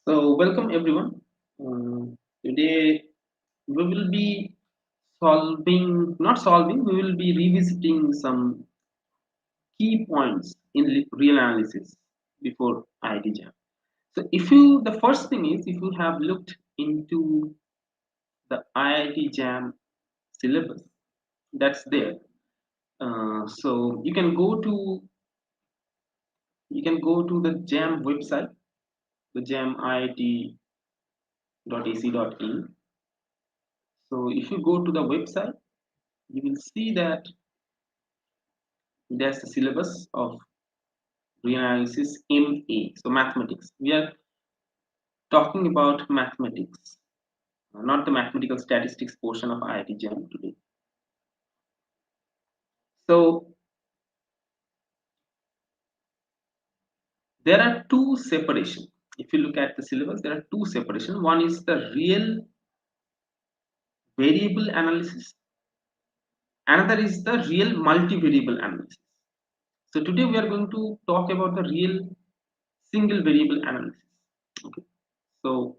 So, welcome everyone. Today we will be not solving, we will be revisiting some key points in real analysis before IIT JAM. So, the first thing is if you have looked into the IIT JAM syllabus, that's there. So you can go to the JAM website, the JAM IIT.ac.in. So if you go to the website, you will see that there's the syllabus of reanalysis MA. So mathematics. We are talking about mathematics, not the mathematical statistics portion of IIT JAM today. So there are two separation. If you look at the syllabus, there are two separation. One is the real variable analysis. Another is the real multivariable analysis. So today we are going to talk about the real single variable analysis. Okay. So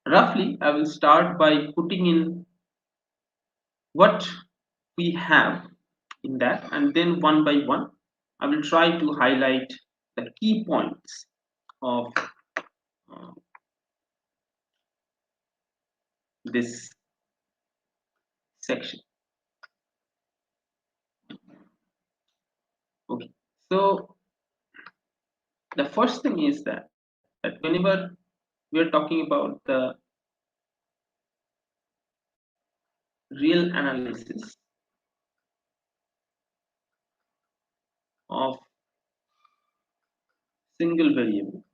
roughly, I will start by putting in what we have in that, and then one by one I will try to highlight the key points of uh, this section. Okay, so the first thing is that whenever we are talking about the real analysis of single variable,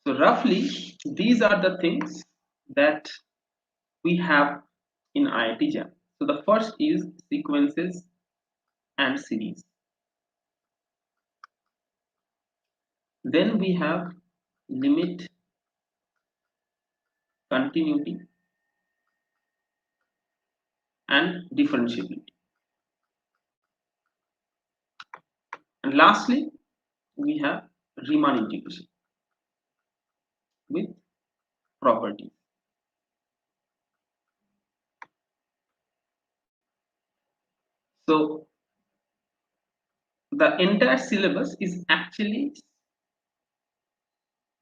so roughly these are the things that we have in IIT JAM. So the first is sequences and series. Then we have limit, continuity, and differentiability. And lastly, we have Riemann integration with properties. So the entire syllabus is actually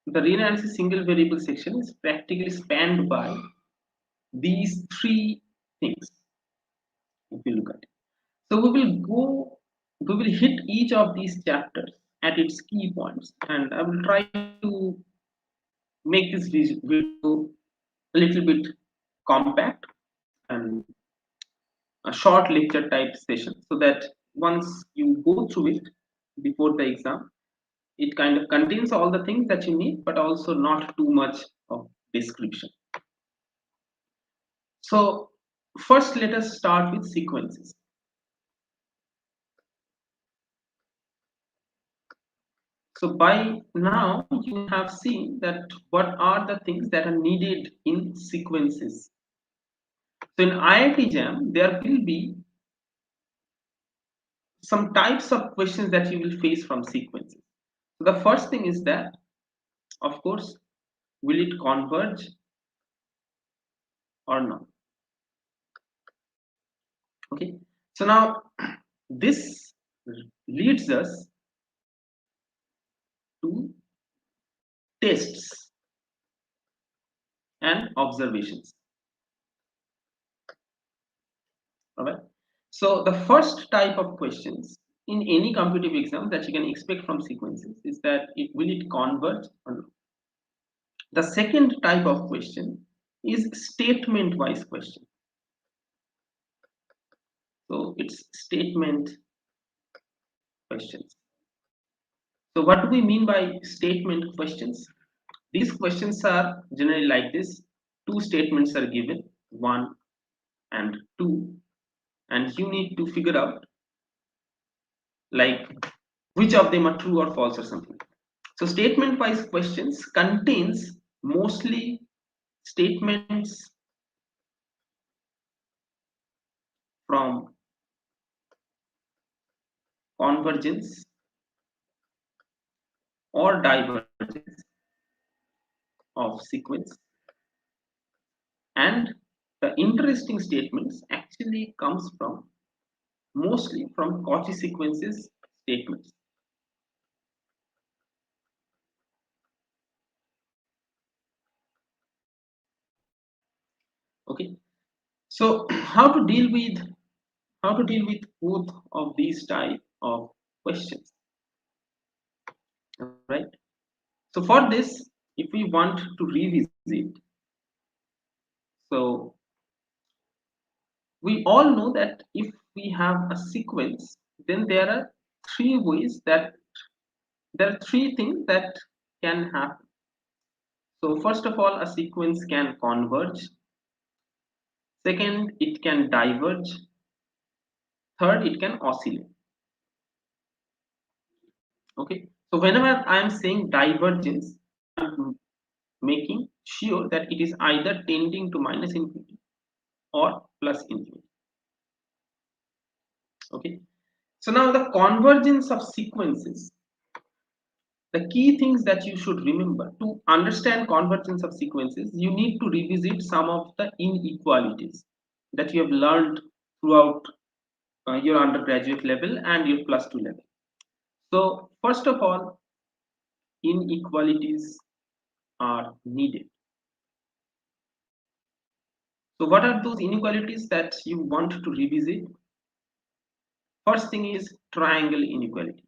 the reanalysis single variable section is practically spanned by these three things. If you look at it, so we will hit each of these chapters at its key points, and I will try to make this video a little bit compact and a short lecture type session, so that once you go through it before the exam, it kind of contains all the things that you need, but also not too much of description. So first, let us start with sequences. So by now you have seen that what are the things that are needed in sequences. So in IIT JAM, there will be some types of questions that you will face from sequences. So the first thing is that, of course, will it converge or not? Okay. So now this leads us to tests and observations. All right. So the first type of questions in any competitive exam that you can expect from sequences is that will it converge or not? The second type of question is statement wise question. So it's statement questions. So what do we mean by statement questions? These questions are generally like this. Two statements are given, one and two, and you need to figure out like which of them are true or false or something. So statement wise questions contains mostly statements from convergence or divergence of sequence. And the interesting statements actually comes from mostly from Cauchy sequences statements. Okay, so how to deal with both of these type of questions, right? So for this, if we want to revisit, so we all know that if we have a sequence, then there are three ways that there are three things that can happen. So first of all, a sequence can converge. Second, it can diverge. Third, it can oscillate. Okay. So whenever I am saying divergence, I'm making sure that it is either tending to minus infinity or plus infinity. Okay. So now the convergence of sequences, the key things that you should remember to understand convergence of sequences, you need to revisit some of the inequalities that you have learned throughout your undergraduate level and your plus 2 level. So first of all, inequalities are needed. So what are those inequalities that you want to revisit? First thing is triangle inequality.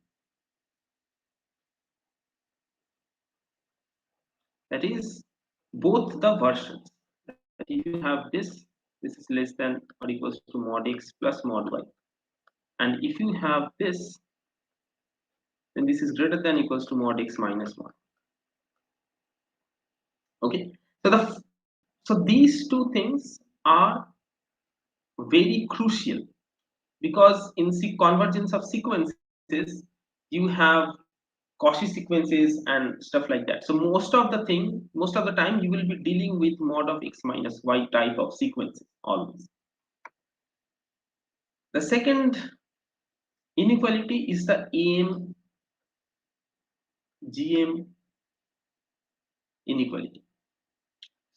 That is both the versions. That if you have this is less than or equals to mod x plus mod y. And if you have this, then this is greater than equals to mod x minus 1. Okay. So these two things are very crucial because in convergence of sequences, you have Cauchy sequences and stuff like that. So most of the time, you will be dealing with mod of x minus y type of sequences always. The second inequality is the AM GM inequality.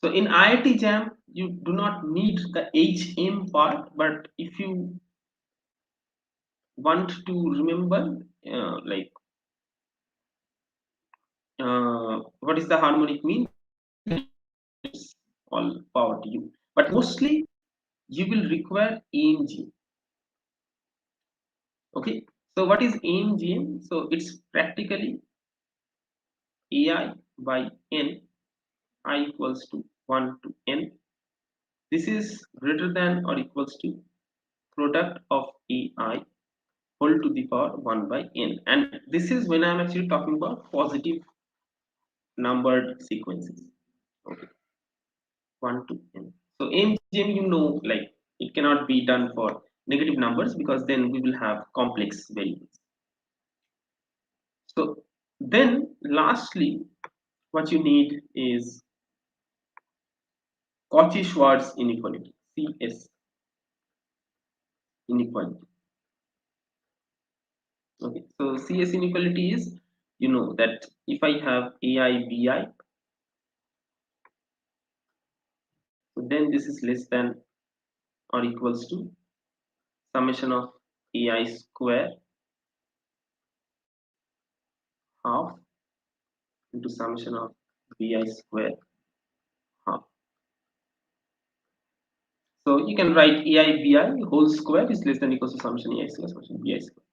So in IIT JAM, you do not need the HM part, but if you want to remember, like what is the harmonic mean, it's all power to you. But mostly, you will require AMG. Okay, so what is AMGM? So it's practically AI by N, I equals to 1 to N. This is greater than or equals to product of AI whole to the power 1 by N. And this is when I'm actually talking about positive numbered sequences. Okay, 1 to N. So AMGM, you know, like it cannot be done for negative numbers because then we will have complex variables. So then lastly, what you need is Cauchy-Schwarz inequality, CS inequality. Okay, so CS inequality is, you know, that if I have AI BI, so then this is less than or equals to summation of AI square half into summation of BI square half. So you can write AI BI whole square is less than equals to summation AI square summation BI square.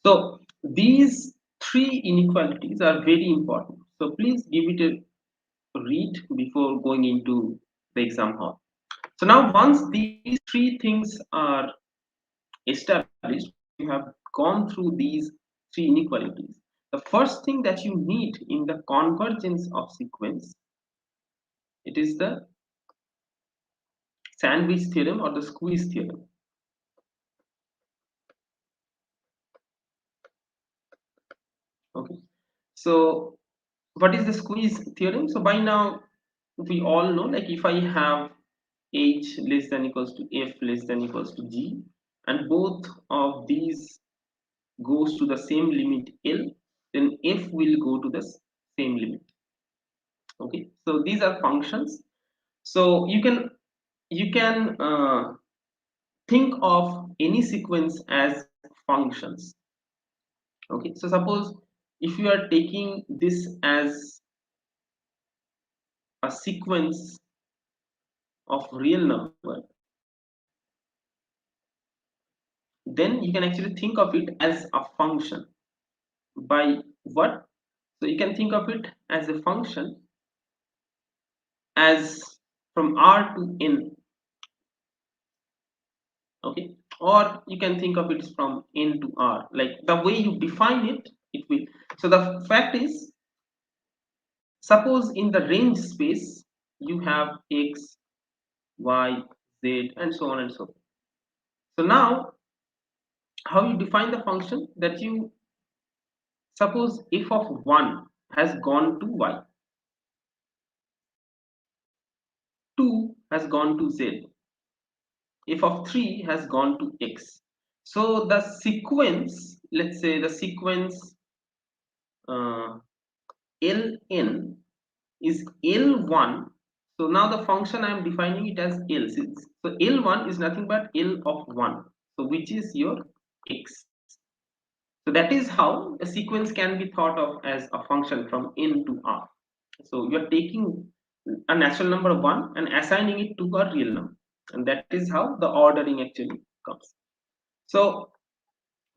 So these three inequalities are very important. So please give it a read before going into the exam hall. So now once these three things are established, you have gone through these three inequalities. The first thing that you need in the convergence of sequence, it is the sandwich theorem or the squeeze theorem. Okay. So what is the squeeze theorem? So by now we all know, like if I have h less than equals to f less than equals to g, and both of these goes to the same limit L, then f will go to the same limit. Okay, so these are functions. So you can think of any sequence as functions. Okay, so suppose if you are taking this as a sequence of real number, then you can actually think of it as a function. By what? So you can think of it as a function as from r to n. Okay, or you can think of it from n to r, like the way you define it, it will. So the fact is, suppose in the range space you have x, y, z, and so on and so forth. So now how you define the function, that you suppose f of 1 has gone to y, 2 has gone to z, f of 3 has gone to x. So the sequence, let's say the sequence uh, ln is L1. So now the function I am defining it as L. So L1 is nothing but L of 1. So which is your x. So that is how a sequence can be thought of as a function from n to r. So you are taking a natural number 1 and assigning it to a real number. And that is how the ordering actually comes. So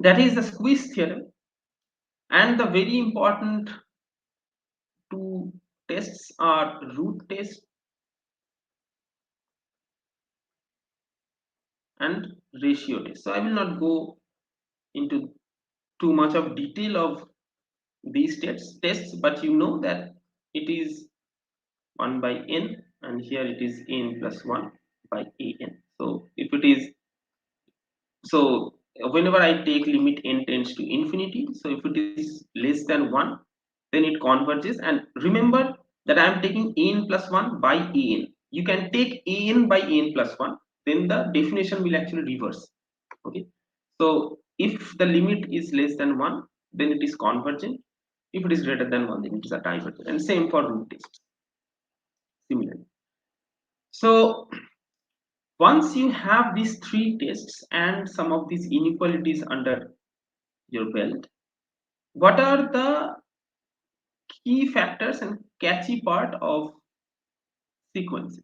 that is the squeeze theorem. And the very important two tests are root test and ratio test. So I will not go into too much of detail of these tests, but you know that it is 1 by n, and here it is n plus 1 by an. So if it is, so whenever I take limit n tends to infinity, so if it is less than 1, then it converges. And remember that I am taking n plus 1 by an. You can take an by n plus 1, then the definition will actually reverse. Okay, so if the limit is less than 1, then it is convergent. If it is greater than 1, then it is a divergent. And same for root test, similarly. So once you have these three tests and some of these inequalities under your belt, what are the key factors and catchy part of sequences?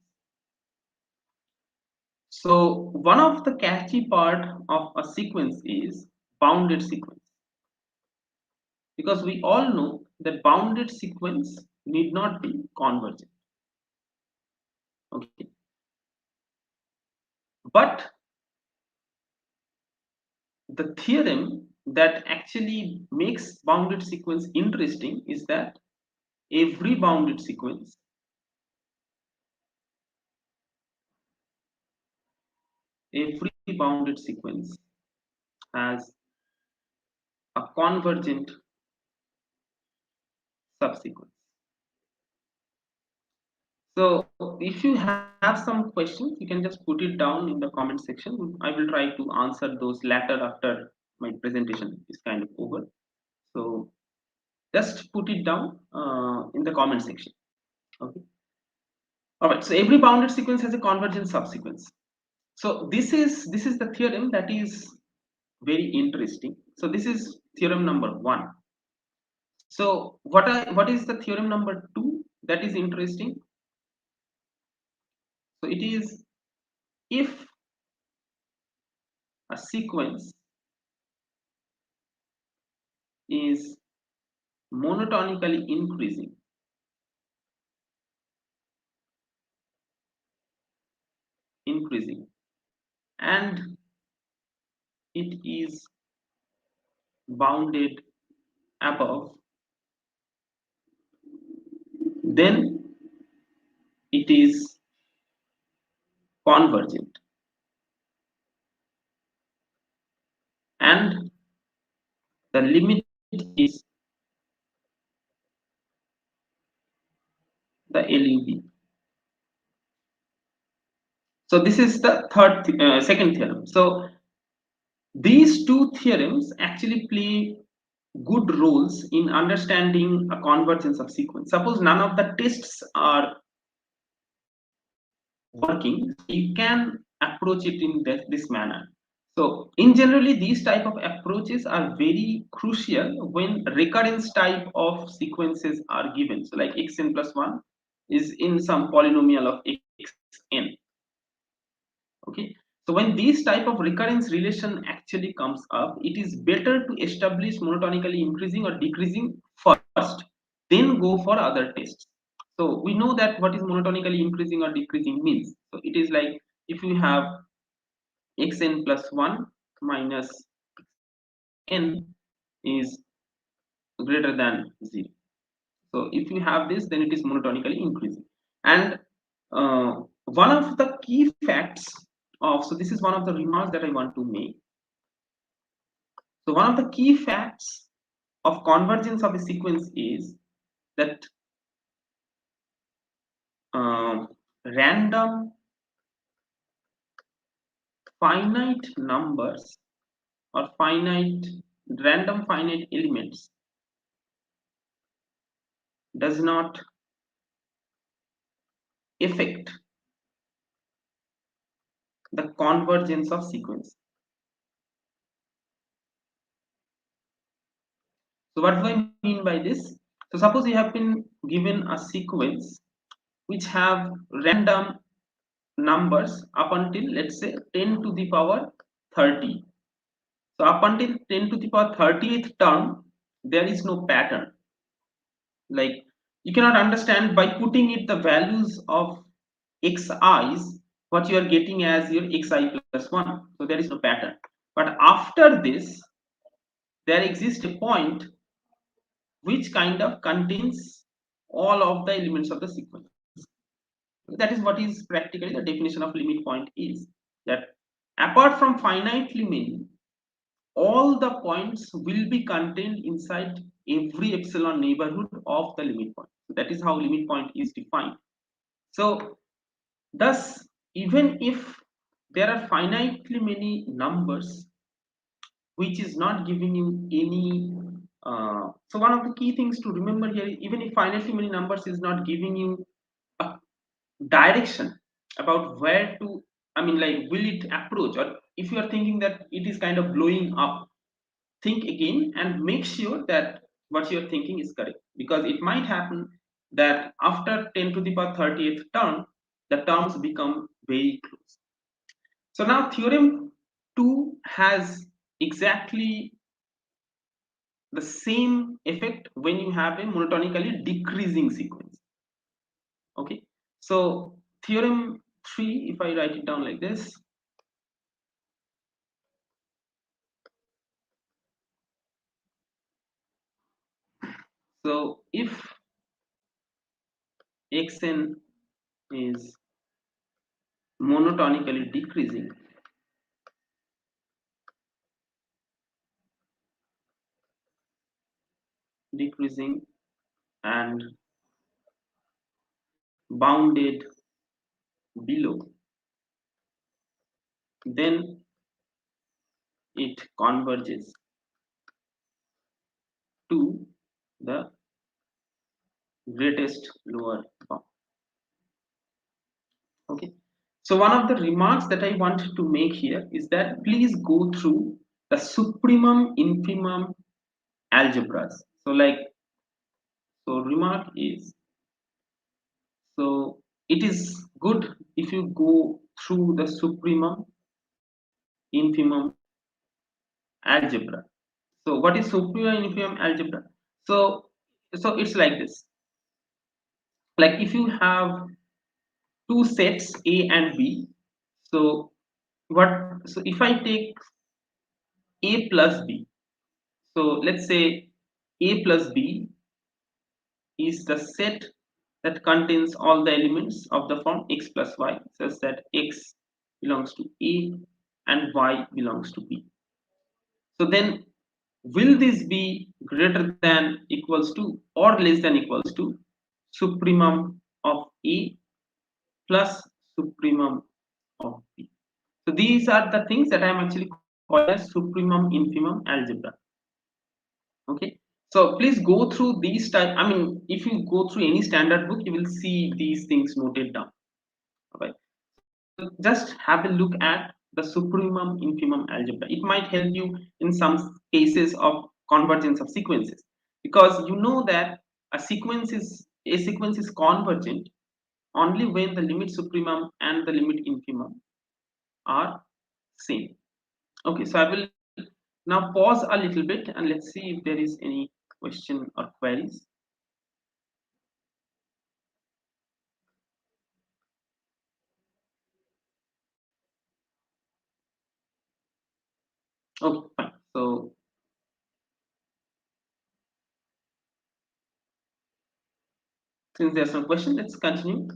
So one of the catchy part of a sequence is bounded sequence, because we all know that bounded sequence need not be convergent. Okay, but the theorem that actually makes bounded sequence interesting is that every bounded sequence every bounded sequence has a convergent subsequence. So if you have some questions, you can just put it down in the comment section. I will try to answer those later after my presentation is kind of over. So just put it down in the comment section. Okay. All right. So every bounded sequence has a convergent subsequence. So this is the theorem that is very interesting. So this is theorem number 1. So what is the theorem number 2 that is interesting? So it is, if a sequence is monotonically increasing, and it is bounded above, then it is convergent, and the limit is the LUB. So this is the second theorem. So these two theorems actually play good roles in understanding a convergence of sequence. Suppose none of the tests are working, so you can approach it in this manner. So in generally these type of approaches are very crucial when recurrence type of sequences are given. So like xn plus 1 is in some polynomial of xn. Okay, so when these type of recurrence relation actually comes up, it is better to establish monotonically increasing or decreasing first, then go for other tests. So we know that what is monotonically increasing or decreasing means. So it is like if you have xn plus 1 minus n is greater than 0. So if you have this, then it is monotonically increasing. And one of the key facts of, so this is one of the remarks that I want to make. So one of the key facts of convergence of a sequence is that random finite numbers or random finite elements does not affect the convergence of sequence. So what do I mean by this? So suppose you have been given a sequence which have random numbers up until, let's say, 10 to the power 30. So up until 10 to the power 30th term, there is no pattern. Like you cannot understand by putting it the values of xi's what you are getting as your xi plus 1. So there is no pattern. But after this, there exists a point which kind of contains all of the elements of the sequence. That is what is practically the definition of limit point is, that apart from finitely many, all the points will be contained inside every epsilon neighborhood of the limit point. So that is how limit point is defined. So thus, even if there are finitely many numbers which is not giving you any so one of the key things to remember here, even if finitely many numbers is not giving you a direction about where to, I mean, like, will it approach, or if you are thinking that it is kind of blowing up, think again and make sure that what you are thinking is correct, because it might happen that after 10 to the power 30th term the terms become very close. So now theorem 2 has exactly the same effect when you have a monotonically decreasing sequence. Okay, so theorem 3, if I write it down like this, so if xn is monotonically decreasing and bounded below, then it converges to the greatest lower bound. Okay, so one of the remarks that I wanted to make here is that please go through the supremum infimum algebras. So like, so remark is, so it is good if you go through the supremum infimum algebra. So what is supremum infimum algebra? So it's like this. Like if you have two sets A and B, so what, so if I take A plus B, so let's say A plus B is the set that contains all the elements of the form x plus y, such that x belongs to A and y belongs to B. So then will this be greater than equals to or less than equals to supremum of A plus supremum of B? So these are the things that I am actually calling as supremum infimum algebra. Okay, so please go through these type. I mean, if you go through any standard book, you will see these things noted down. All right. So just have a look at the supremum infimum algebra. It might help you in some cases of convergence of sequences, because you know that a sequence is convergent only when the limit supremum and the limit infimum are same. Okay, so I will now pause a little bit and let's see if there is any question or queries. Okay, fine. So since there's no question, let's continue.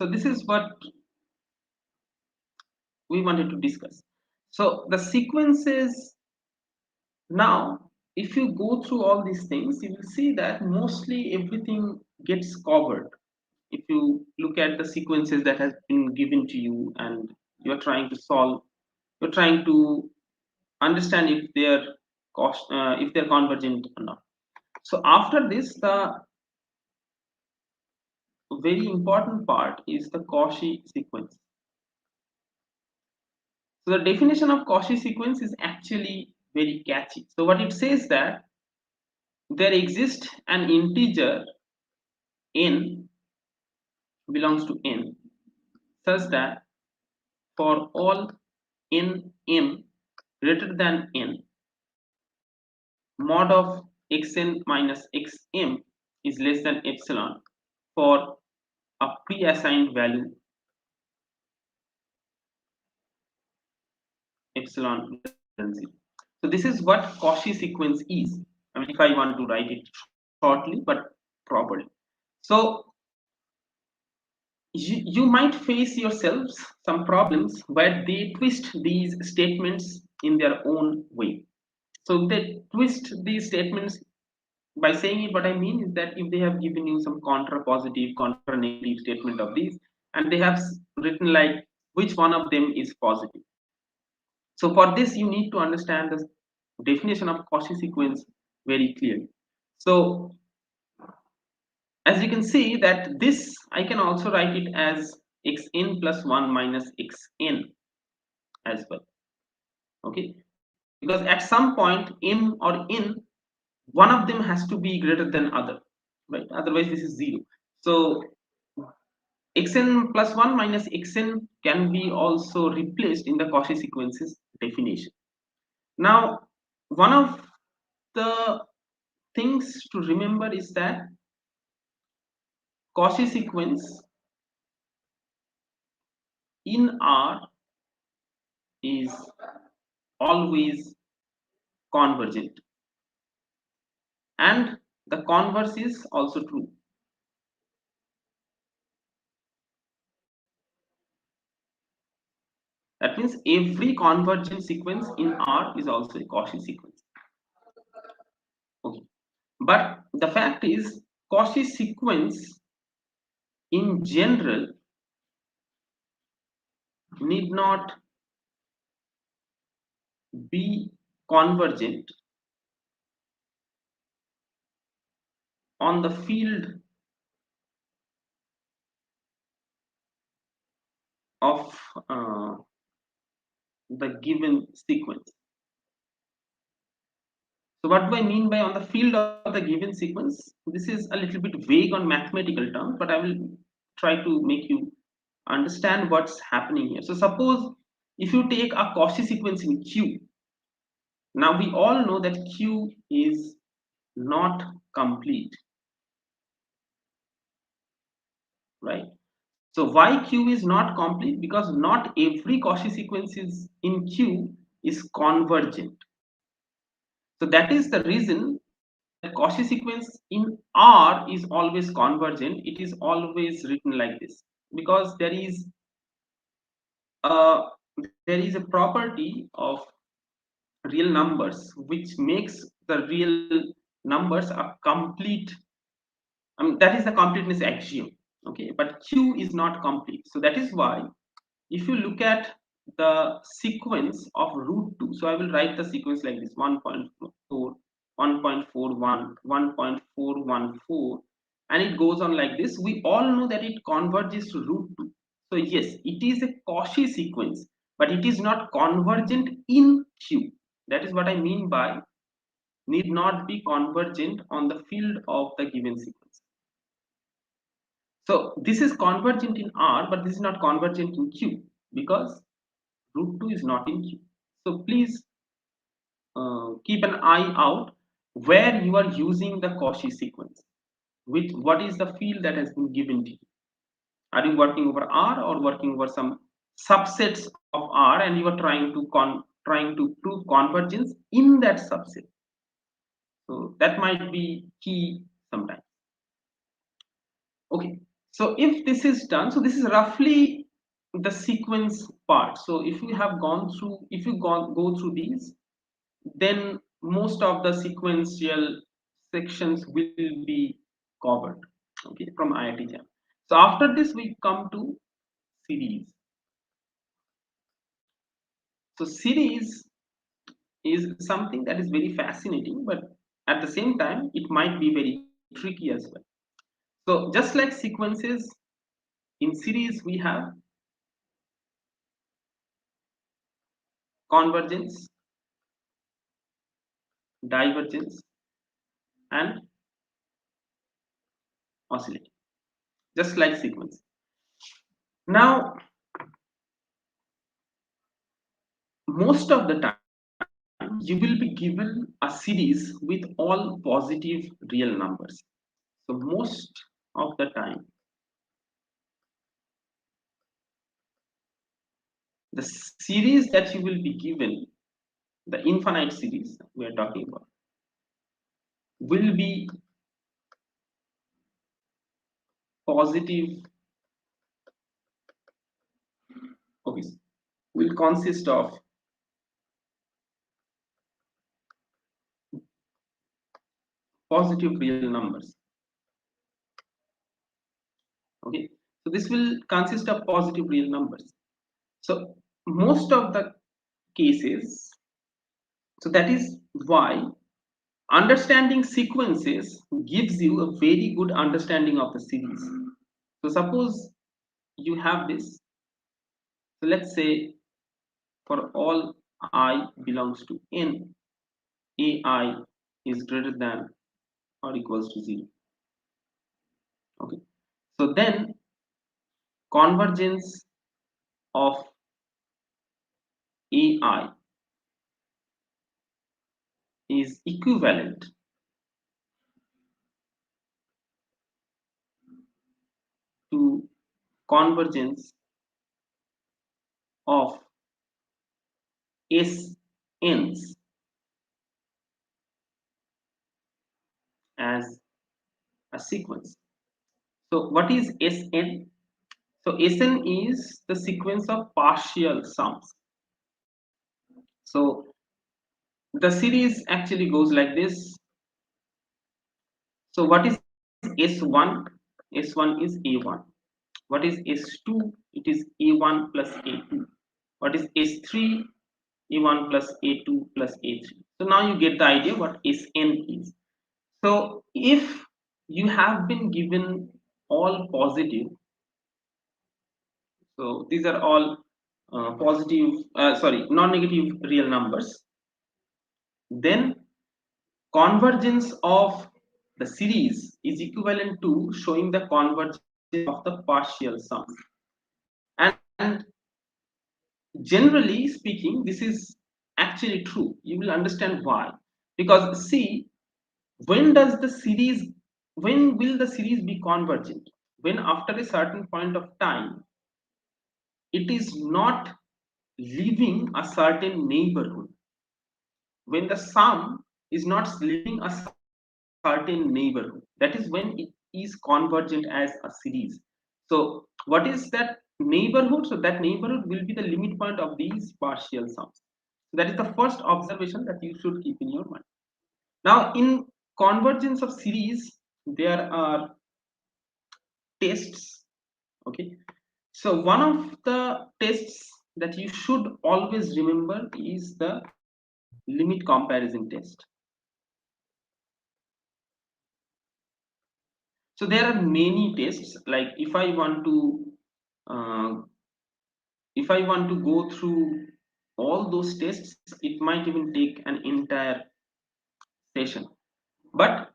So this is what we wanted to discuss. So the sequences now, if you go through all these things, you will see that mostly everything gets covered. If you look at the sequences that has been given to you and you're trying to solve, you're trying to understand if they're convergent or not. So after this, the very important part is the Cauchy sequence. So the definition of Cauchy sequence is actually very catchy. So what it says that there exists an integer n belongs to n such that for all n m greater than n, mod of xn minus xm is less than epsilon for a pre-assigned value epsilon less than 0. So this is what Cauchy sequence is. I mean, if I want to write it shortly but properly. So you might face yourselves some problems where they twist these statements in their own way. So they twist these statements by saying it. What I mean is that if they have given you some contra positive, contra negative statement of these, and they have written like which one of them is positive. So for this, you need to understand the definition of Cauchy sequence very clearly. So as you can see that this, I can also write it as xn plus 1 minus xn as well. Okay, because at some point m or n, one of them has to be greater than other, right? Otherwise this is 0. So xn plus 1 minus xn can be also replaced in the Cauchy sequences definition. Now, one of the things to remember is that Cauchy sequence in R is always convergent, and the converse is also true. That means every convergent sequence in R is also a Cauchy sequence. Okay, but the fact is Cauchy sequence in general need not be convergent on the field of the given sequence. So what do I mean by on the field of the given sequence? This is a little bit vague on mathematical terms, but I will try to make you understand what's happening here. So suppose if you take a Cauchy sequence in Q, now we all know that Q is not complete, right? So why Q is not complete? Because not every Cauchy sequence is in Q is convergent. So that is the reason that Cauchy sequence in R is always convergent. It is always written like this because a there is a property of real numbers which makes the real numbers a complete. I mean, that is the completeness axiom. Okay, but Q is not complete. So that is why if you look at the sequence of root 2. So I will write the sequence like this: 1.4, 1.41, 1.414, and it goes on like this. We all know that it converges to root 2. So yes, it is a Cauchy sequence, but it is not convergent in Q. That is what I mean by need not be convergent on the field of the given sequence. So this is convergent in R, but this is not convergent in Q because root 2 is not in Q. So please keep an eye out where you are using the Cauchy sequence. With what is the field that has been given to you? Are you working over R or working over some subsets of R, and you are trying to prove convergence in that subset? So that might be key sometimes. Okay, so if this is done, so this is roughly the sequence part. So if you have gone through, if you go through these, then most of the sequential sections will be covered, okay, from IIT JAM. So after this we come to series. So series is something that is very fascinating, but at the same time it might be very tricky as well. So just like sequences, in series we have convergence, divergence, and oscillating, just like sequence. Now most of the time you will be given a series with all positive real numbers. So most of the time the series that you will be given, the infinite series we are talking about, will be positive, okay, will consist of positive real numbers. Okay, so this will consist of positive real numbers. So most of the cases, so that is why understanding sequences gives you a very good understanding of the series. So suppose you have this. So let's say for all I belongs to n, ai is greater than or equals to 0. Okay. So then convergence of ai is equivalent to convergence of SNs as a sequence. So what is Sn? So Sn is the sequence of partial sums. So the series actually goes like this. So what is S1? S1 is A1. What is S2? It is A1 plus A2. What is S3? A1 plus A2 plus A3. So now you get the idea what Sn is. So if you have been given all positive, so these are all non-negative real numbers, then convergence of the series is equivalent to showing the convergence of the partial sums. And generally speaking, this is actually true. You will understand why. Because see, when does the series, when will the series be convergent? When after a certain point of time it is not leaving a certain neighborhood, when the sum is not leaving a certain neighborhood, that is when it is convergent as a series. So what is that neighborhood? So that neighborhood will be the limit point of these partial sums. So that is the first observation that you should keep in your mind. Now in convergence of series there are tests. Okay, so one of the tests that you should always remember is the limit comparison test. So there are many tests. Like uh, if I want to go through all those tests, it might even take an entire session. But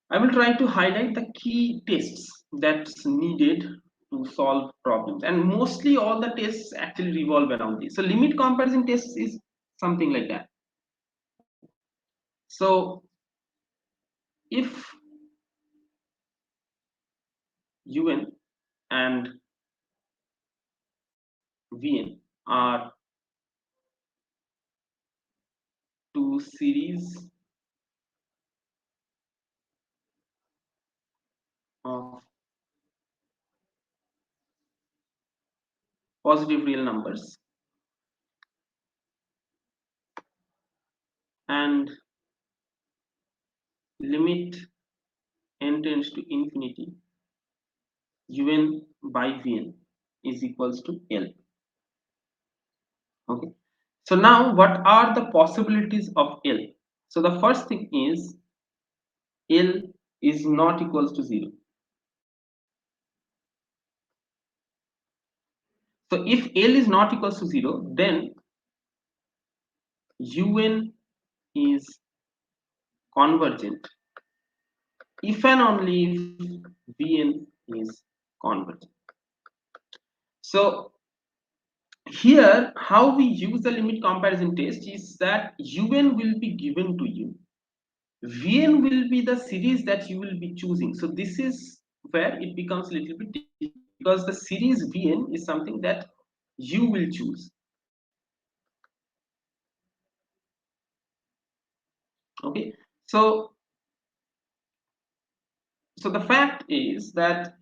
I will try to highlight the key tests that's needed to solve problems. And mostly all the tests actually revolve around this. So limit comparison tests is something like that. So if UN and VN are two series of positive real numbers, and limit n tends to infinity, UN by Vn is equals to L. Okay. So now what are the possibilities of L? So the first thing is L is not equals to 0. So if L is not equals to 0, then UN is convergent if and only if Vn is convergent. So here how we use the limit comparison test is that UN will be given to you, Vn will be the series that you will be choosing. So this is where it becomes a little bit difficult, because the series Vn is something that you will choose. Okay, so the fact is that,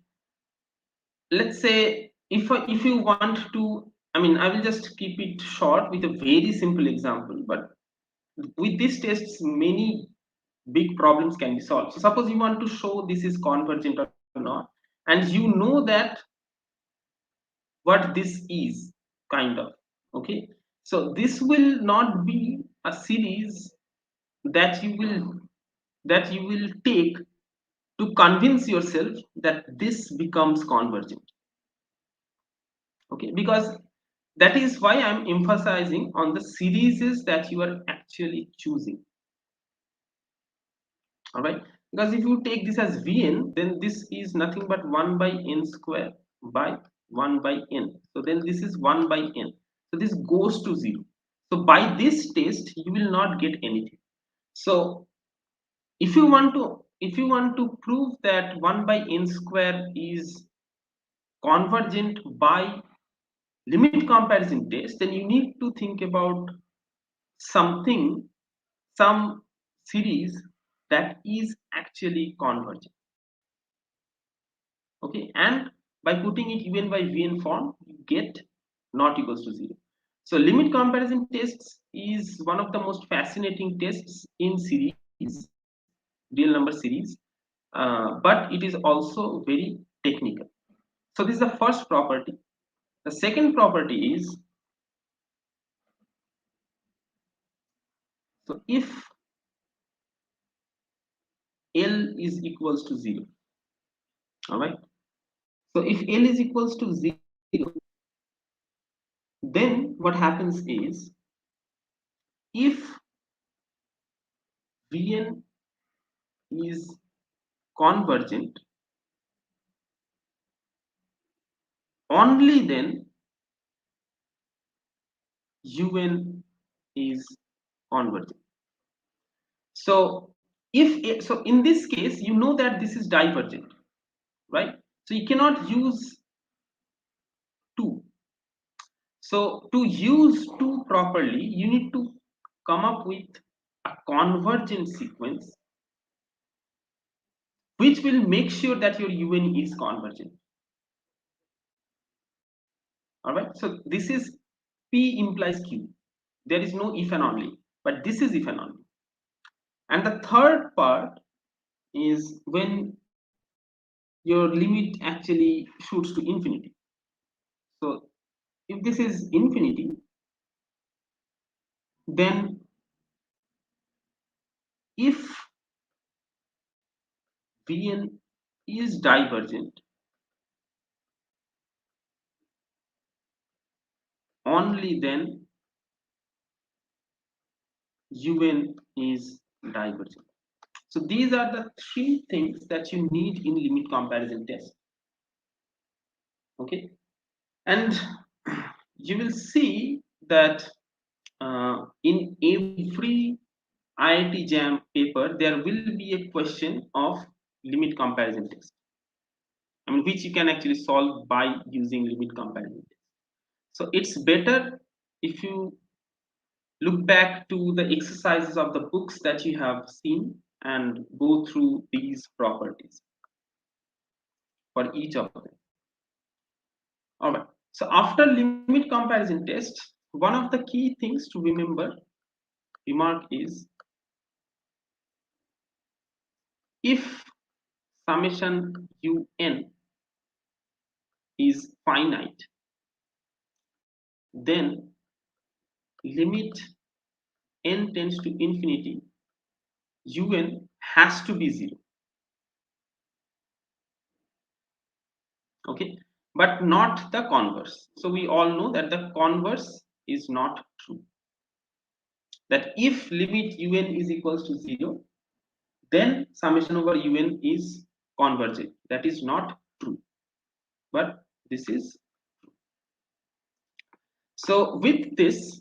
let's say if you want to, I mean, I will just keep it short with a very simple example, but with these tests many big problems can be solved. So suppose you want to show this is convergent or not, and you know that what this is, kind of. Okay, so this will not be a series that you will take to convince yourself that this becomes convergent. Okay, because that is why I'm emphasizing on the series that you are actually choosing. All right, because if you take this as Vn, then this is nothing but 1 by n square by 1 by n. So then this is 1 by n. So this goes to 0. So by this test, you will not get anything. So if you want to prove that 1 by n square is convergent by limit comparison test, then you need to think about something, some series that is actually convergent. Okay, and by putting it UN by Vn form, you get not equals to 0. So limit comparison tests is one of the most fascinating tests in series, real number series, but it is also very technical. So this is the first property. The second property is, so if L is equals to 0, all right, so if L is equals to 0, then what happens is, if Vn is convergent, only then UN is convergent. So so in this case, you know that this is divergent, right? So you cannot use 2. So to use 2 properly, you need to come up with a convergent sequence which will make sure that your UN is convergent. All right, so this is P implies Q. There is no if and only, but this is if and only. And the third part is when your limit actually shoots to infinity. So if this is infinity, then if Vn is divergent, only then Un is divergent. So these are the three things that you need in limit comparison test. Okay, and you will see that in every IIT JAM paper there will be a question of limit comparison test. I mean, which you can actually solve by using limit comparison test. So it's better if you look back to the exercises of the books that you have seen and go through these properties for each of them. All right. So after limit comparison test, one of the key things to remark is if summation un is finite, then limit n tends to infinity, un has to be 0. Okay, but not the converse. So we all know that the converse is not true. That if limit un is equals to 0, then summation over un is convergent. That is not true, but this is true. So with this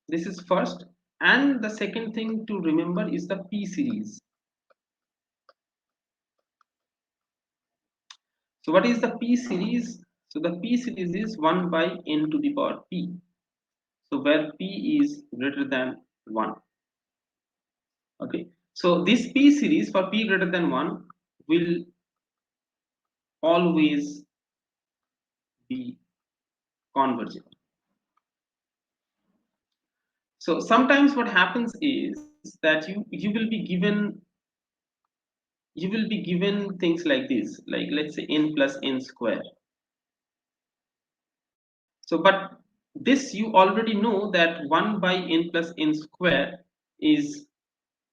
is first, and the second thing to remember is the p series. So what is the p series? So the p series is 1 by n to the power p. So where p is greater than 1. Okay, so this p series for p greater than 1 will always be convergent. So sometimes what happens is that you will be given things like this, like let's say n plus n square. So but this you already know that 1 by n plus n square is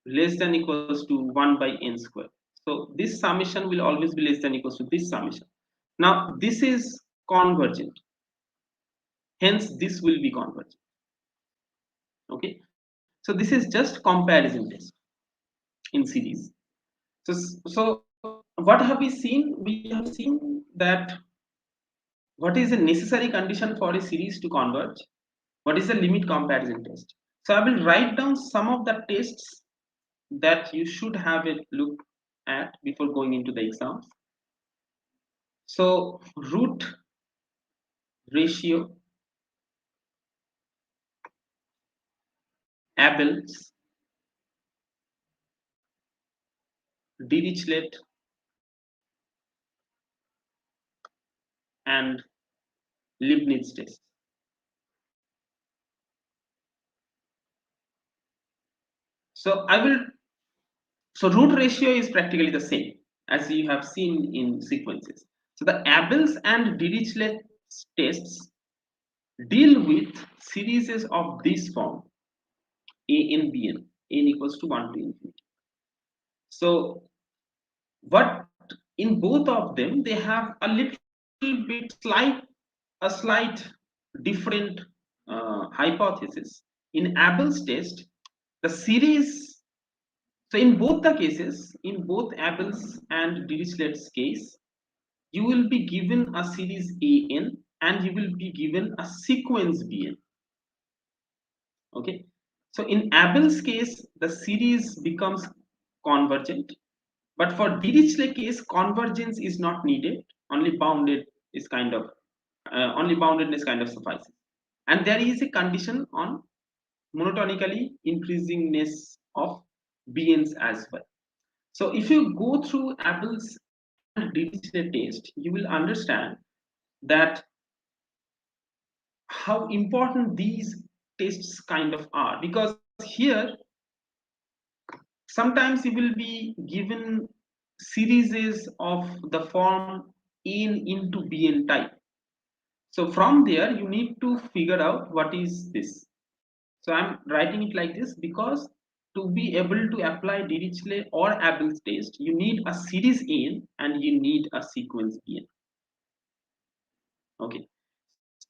less than equals to 1 by n square. So this summation will always be less than equals to this summation. Now this is convergent, hence this will be convergent. Okay, so this is just comparison test in series. So what have we seen? We have seen that what is a necessary condition for a series to converge? What is the limit comparison test? So I will write down some of the tests that you should have a look at before going into the exams. So root ratio, Abel's, Dirichlet, and Leibniz test. So root ratio is practically the same as you have seen in sequences. So the Abel's and Dirichlet tests deal with series of this form, a n b n, n equals to 1 to infinity. So what in both of them they have a little bit a slight different hypothesis. In Abel's test, the series, so in both the cases, in both Abel's and Dirichlet's case, you will be given a series an and you will be given a sequence bn. Okay, so in Abel's case the series becomes convergent, but for Dirichlet case convergence is not needed, only bounded is kind of only boundedness kind of suffices, and there is a condition on monotonically increasingness of bn's as well. So if you go through Abel's and Dirichlet test, you will understand that how important these tests kind of are, because here sometimes you will be given series of the form n into bn type. So from there, you need to figure out what is this. So I'm writing it like this because to be able to apply Dirichlet or Abel's test, you need a series n and you need a sequence bn. Okay,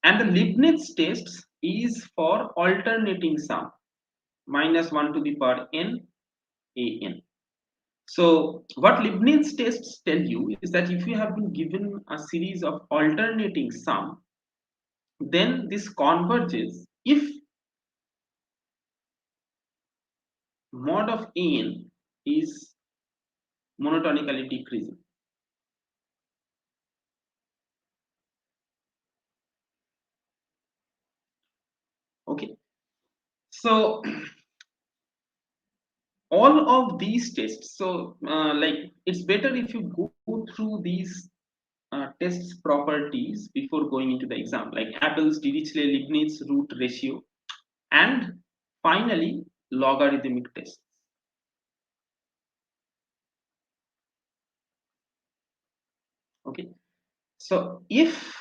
and the Leibniz tests is for alternating sum minus 1 to the power n a n. So what Leibniz tests tell you is that if you have been given a series of alternating sum, then this converges if mod of n is monotonically decreasing. Okay, so all of these tests, so like it's better if you go through these tests properties before going into the exam, like Abel's, Dirichlet, Leibniz root ratio, and finally logarithmic tests. Okay, so if,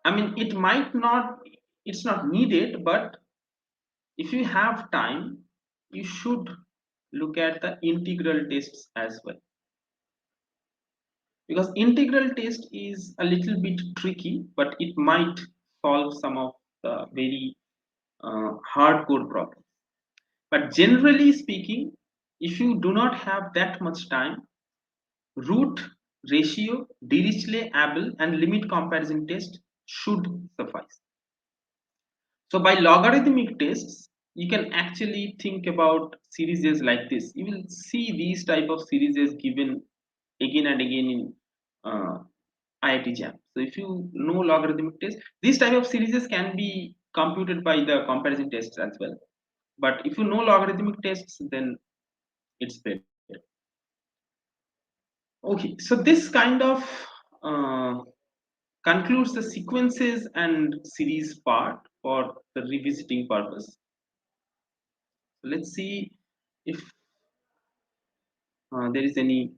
I mean, it might not, it's not needed, but if you have time, you should look at the integral tests as well, because integral test is a little bit tricky, but it might solve some of the very hardcore problems. But generally speaking, if you do not have that much time, root ratio, Dirichlet, Abel, and limit comparison test should suffice. So by logarithmic tests, you can actually think about series like this. You will see these type of series given again and again in IIT JAM. So if you know logarithmic tests, these type of series can be computed by the comparison tests as well. But if you know logarithmic tests, then it's better. Okay, so this kind of uh, concludes the sequences and series part for the revisiting purpose. So let's see if there is any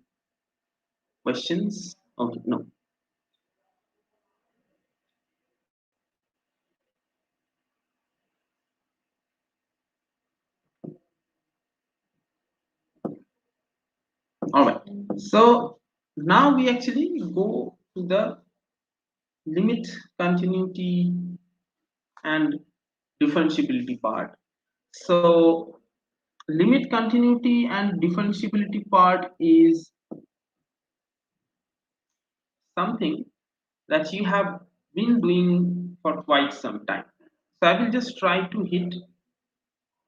questions. Okay, no. All right. So now we actually go to the limit, continuity, and differentiability part. So limit, continuity, and differentiability part is something that you have been doing for quite some time. So I will just try to hit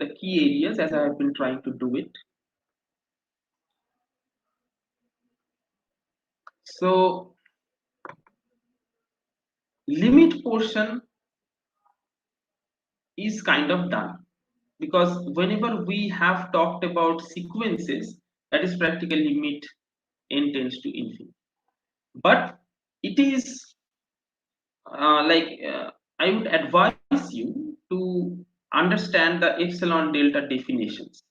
the key areas as I have been trying to do it. So limit portion is kind of done, because whenever we have talked about sequences, that is practically limit n tends to infinity. But it is I would advise you to understand the epsilon delta definitions.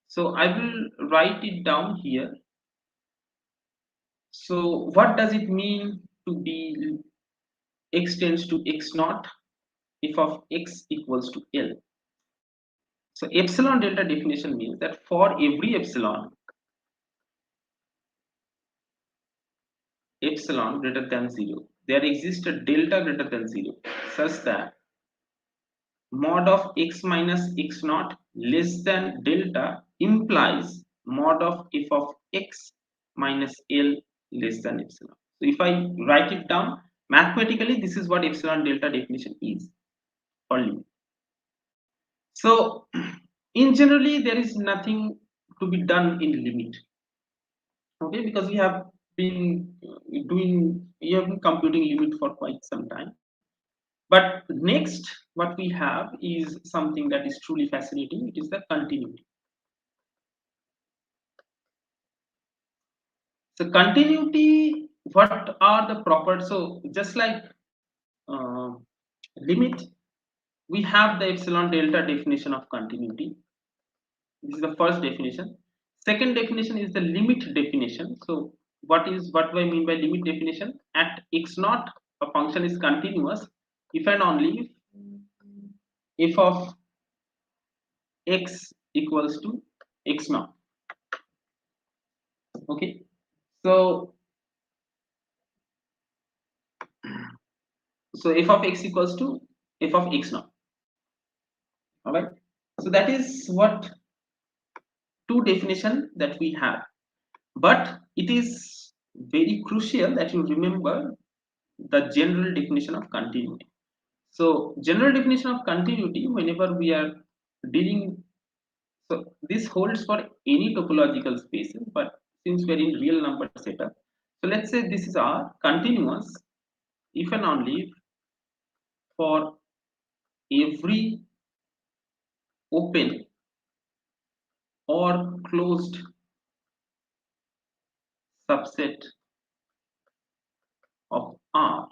So I will write it down here. So what does it mean to be x tends to x naught if of x equals to L? So epsilon delta definition means that for every epsilon greater than 0, there exists a delta greater than 0 such that mod of x minus x naught less than delta implies mod of f of x minus L less than epsilon. So if I write it down mathematically, this is what epsilon delta definition is for limit. So in generally there is nothing to be done in limit, okay, because we have been we have been computing limit for quite some time. But next, what we have is something that is truly fascinating. It is the continuity. So continuity, what are the properties? So just like uh, limit, we have the epsilon delta definition of continuity. This is the first definition. Second definition is the limit definition. So what do I mean by limit definition? At x naught, a function is continuous if and only if of x equals to x naught. Okay, so f of x equals to f of x naught. All right, so that is what two definition that we have, but it is very crucial that you remember the general definition of continuity. So general definition of continuity whenever we are dealing, so this holds for any topological spaces, but since we're in real number setup, so let's say this is our continuous if and only for every open or closed subset of R,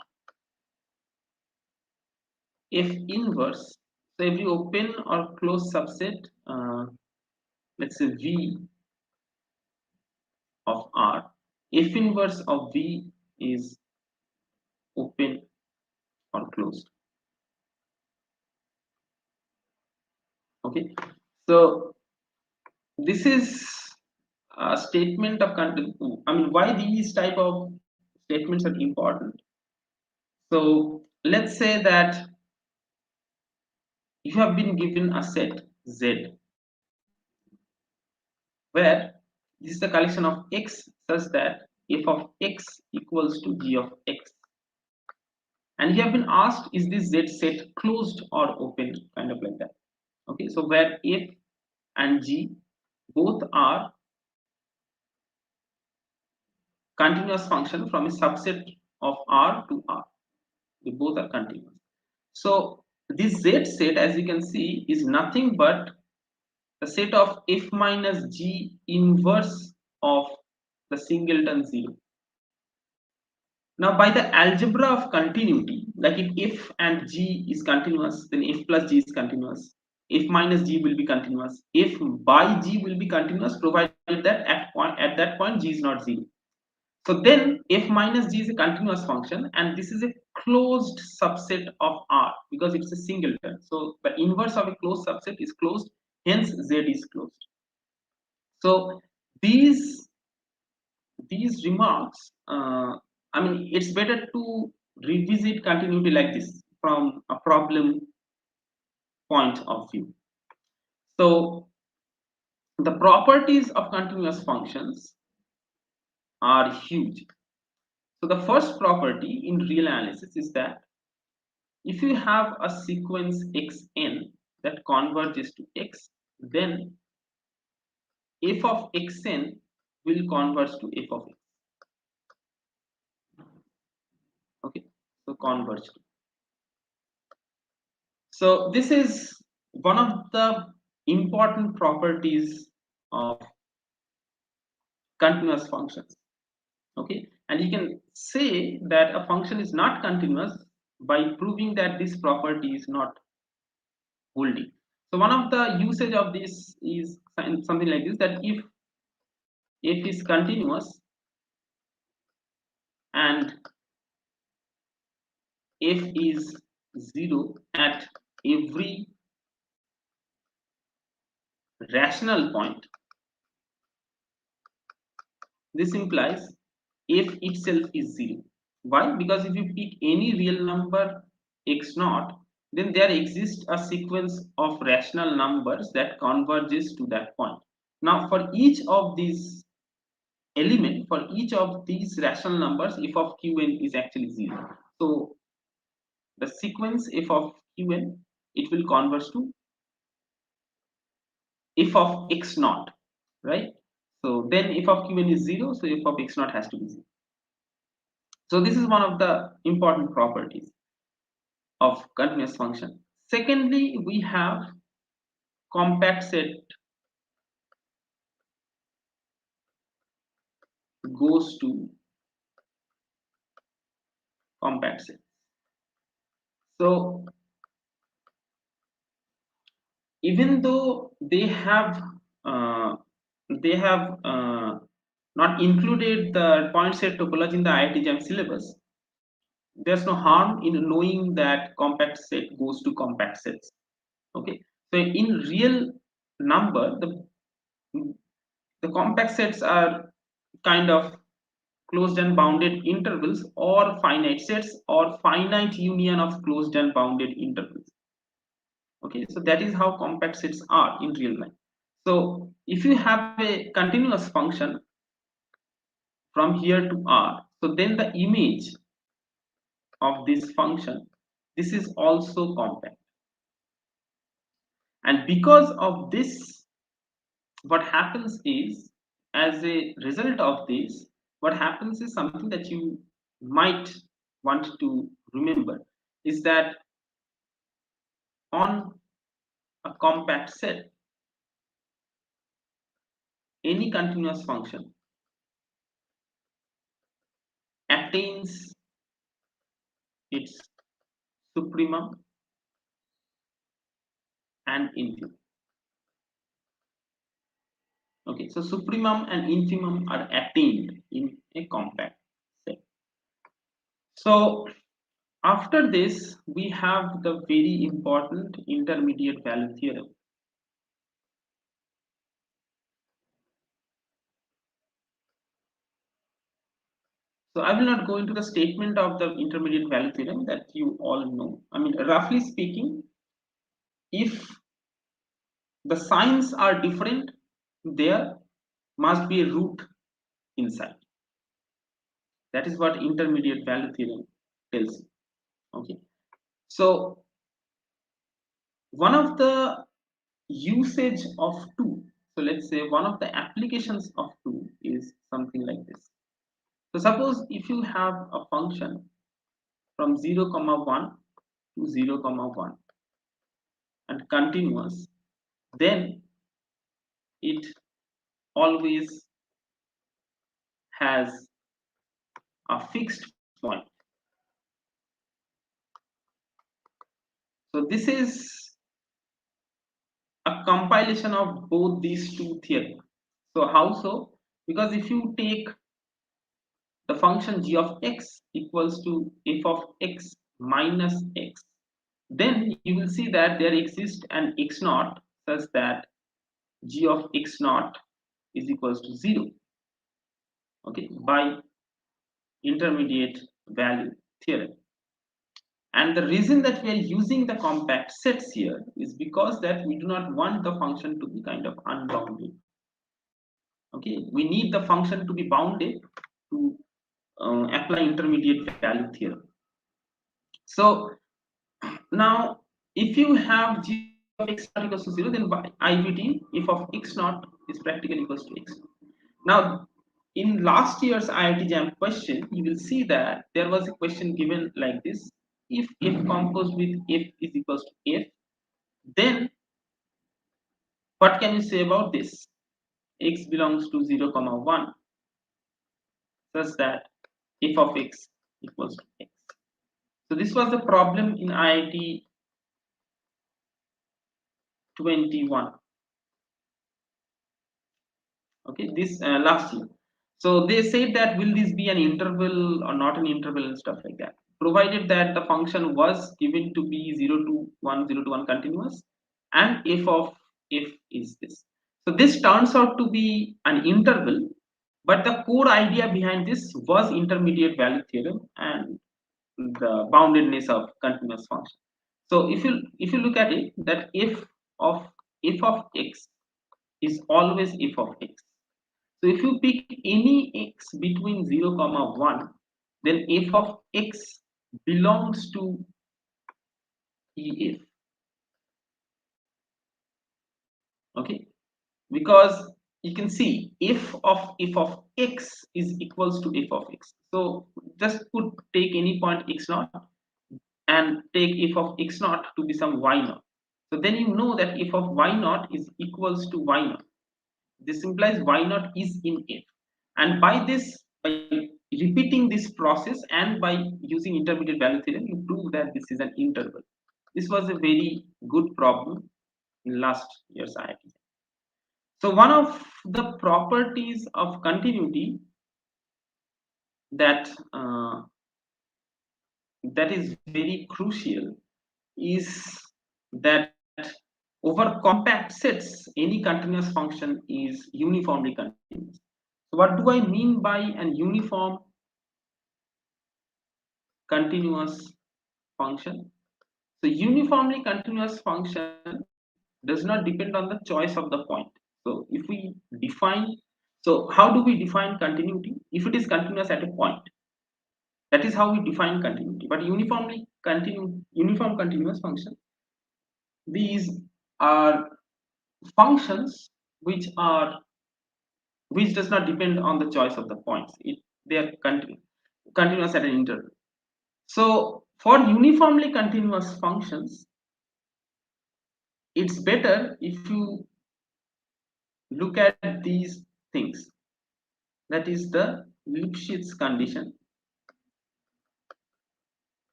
if inverse, so every open or closed subset, let's say V of R, if inverse of V is open or closed. Okay, so this is a statement of I mean, why these type of statements are important. So let's say that you have been given a set Z where this is the collection of x such that f of x equals to g of x, and you have been asked is this Z set closed or open, kind of like that. Okay, so where f and g both are continuous function from a subset of R to R. They both are continuous. So this Z set, as you can see, is nothing but the set of f minus g inverse of the singleton 0. Now by the algebra of continuity, like if f and g is continuous, then f plus g is continuous, f minus g will be continuous, f by g will be continuous provided that at that point g is not 0. So then f minus g is a continuous function, and this is a closed subset of R because it's a singleton. So the inverse of a closed subset is closed, hence Z is closed. So these remarks, I mean, it's better to revisit continuity like this from a problem point of view. So the properties of continuous functions are huge. So the first property in real analysis is that if you have a sequence xn that converges to x, then f of xn will converge to f of x. Okay, so converge. So this is one of the important properties of continuous functions. Okay, and you can say that a function is not continuous by proving that this property is not holding. So one of the usage of this is something like this, that if f is continuous and f is 0 at every rational point, this implies f itself is 0. Why? Because if you pick any real number x naught, then there exists a sequence of rational numbers that converges to that point. Now for each of these element, for each of these rational numbers, f of qn is actually 0. So the sequence f of qn, it will converge to f of x naught, right? So then f of qn is 0, so f of x naught has to be 0. So this is one of the important properties of continuous function. Secondly, we have compact set goes to compact set. So even though they have not included the point set topology in the IIT JAM syllabus, there's no harm in knowing that compact set goes to compact sets. Okay, so in real number, the compact sets are kind of closed and bounded intervals, or finite sets, or finite union of closed and bounded intervals. Okay, so that is how compact sets are in real life. So if you have a continuous function from here to R, so then the image of this function, this is also compact. And because of this, what happens is, as a result of this, what happens is something that you might want to remember, is that on a compact set, any continuous function attains its supremum and infimum. Okay, so supremum and infimum are attained in a compact set. So after this, we have the very important intermediate value theorem. So I will not go into the statement of the intermediate value theorem that you all know. I mean, roughly speaking, if the signs are different, there must be a root inside. That is what intermediate value theorem tells you. Okay. So one of the usage of 2, so let's say one of the applications of 2 is something like this. So suppose if you have a function from 0 comma 1 to 0 comma 1 and continuous, then it always has a fixed point. So this is a compilation of both these two theorems. So how so? Because if you take the function g of x equals to f of x minus x, then you will see that there exists an x naught such that g of x naught is equals to 0. Okay, by intermediate value theorem. And the reason that we are using the compact sets here is because that we do not want the function to be kind of unbounded. Okay, we need the function to be bounded to apply intermediate value theorem. So now, if you have g of x naught equals to 0, then by IVT, f of x naught is practically equals to x. Now, in last year's IIT JAM question, you will see that there was a question given like this: if f composed with f is equals to f, then what can you say about this? X belongs to 0 comma 1, such that f of x equals to x. So this was the problem in IIT 21. Okay, this last year. So they said that will this be an interval or not an interval and stuff like that, provided that the function was given to be 0 to 1, 0 to 1 continuous, and f of f is this. So this turns out to be an interval, but the core idea behind this was intermediate value theorem and the boundedness of continuous function. So if you look at it, that f of x is always f of x. So if you pick any x between 0 comma 1, then f of x belongs to ef. Okay, because you can see f of x is equals to f of x. So just take any point x naught and take f of x naught to be some y naught. So then you know that f of y naught is equals to y naught. This implies y naught is in f, and by this, by repeating this process and by using intermediate value theorem, you prove that this is an interval. This was a very good problem in last year's IIT. So one of the properties of continuity that that is very crucial is that over compact sets, any continuous function is uniformly continuous. So what do I mean by an uniform continuous function? So uniformly continuous function does not depend on the choice of the point. So if we define, so how do we define continuity? If it is continuous at a point, that is how we define continuity. But uniform continuous function, these are functions which does not depend on the choice of the points. They are continuous at an interval. So for uniformly continuous functions, it's better if you look at these things. That is the Lipschitz condition,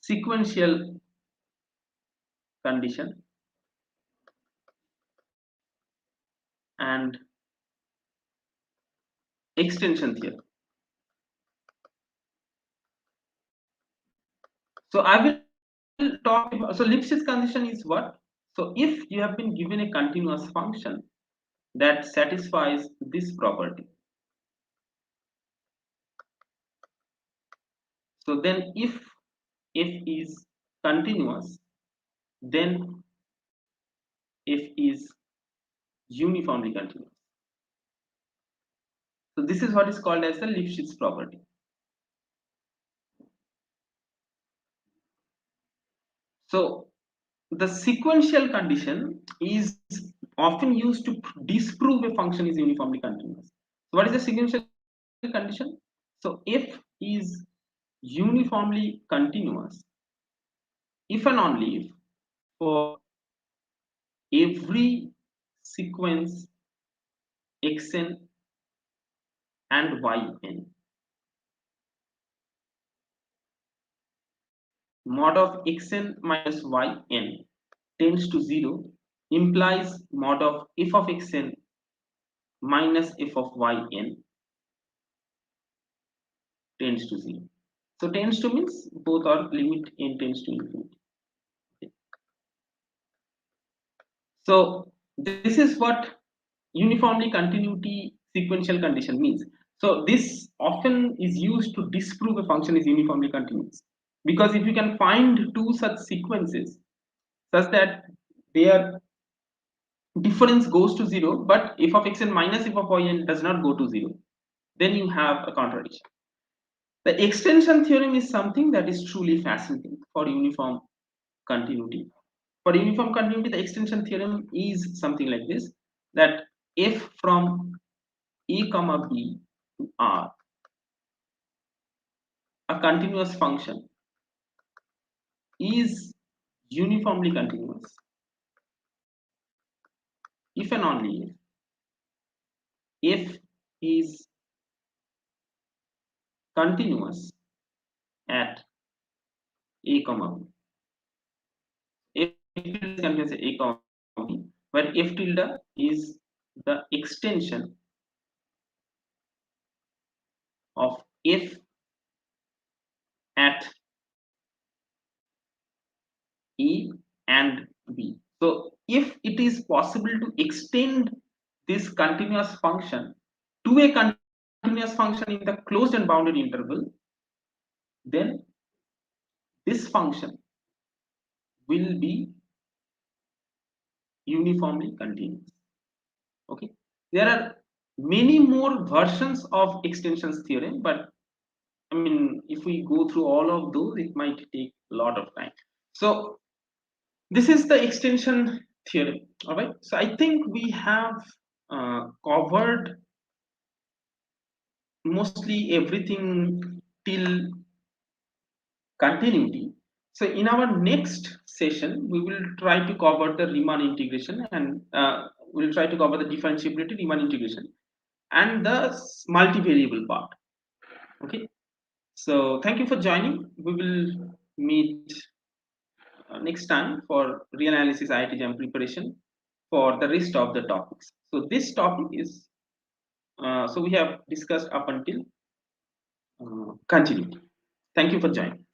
sequential condition, and extension theorem. So I will talk about, so Lipschitz condition is what? So if you have been given a continuous function that satisfies this property, so then if f is continuous, then f is uniformly continuous. So this is what is called as the Lipschitz property. So the sequential condition is often used to disprove a function is uniformly continuous. So what is the sequential condition? So f is uniformly continuous if and only if for every sequence xn and yn, mod of xn minus yn tends to 0 implies mod of f of xn minus f of yn tends to 0. So tends to means both are limit n tends to infinity. So this is what uniformly continuity sequential condition means. So this often is used to disprove a function is uniformly continuous, because if you can find two such sequences such that their difference goes to 0 but f of xn minus f of yn does not go to 0, then you have a contradiction. The extension theorem is something that is truly fascinating for uniform continuity. For uniform continuity, the extension theorem is something like this, that f from a comma b to r, a continuous function, is uniformly continuous if and only if is continuous at a comma b. If tilde is continuous at a comma b, where f tilde is the extension of f at a and b. So if it is possible to extend this continuous function to a continuous function in the closed and bounded interval, then this function will be uniformly continuous. Okay, there are many more versions of extensions theorem, but I mean, if we go through all of those, it might take a lot of time. So this is the extension theorem. All right, so I think we have covered mostly everything till continuity. So in our next session, we will try to cover the Riemann integration, and we'll try to cover the differentiability, Riemann integration, and the multivariable part. Okay. So thank you for joining. We will meet next time for real analysis IIT JAM preparation for the rest of the topics. So this topic is, so we have discussed up until continuity. Thank you for joining.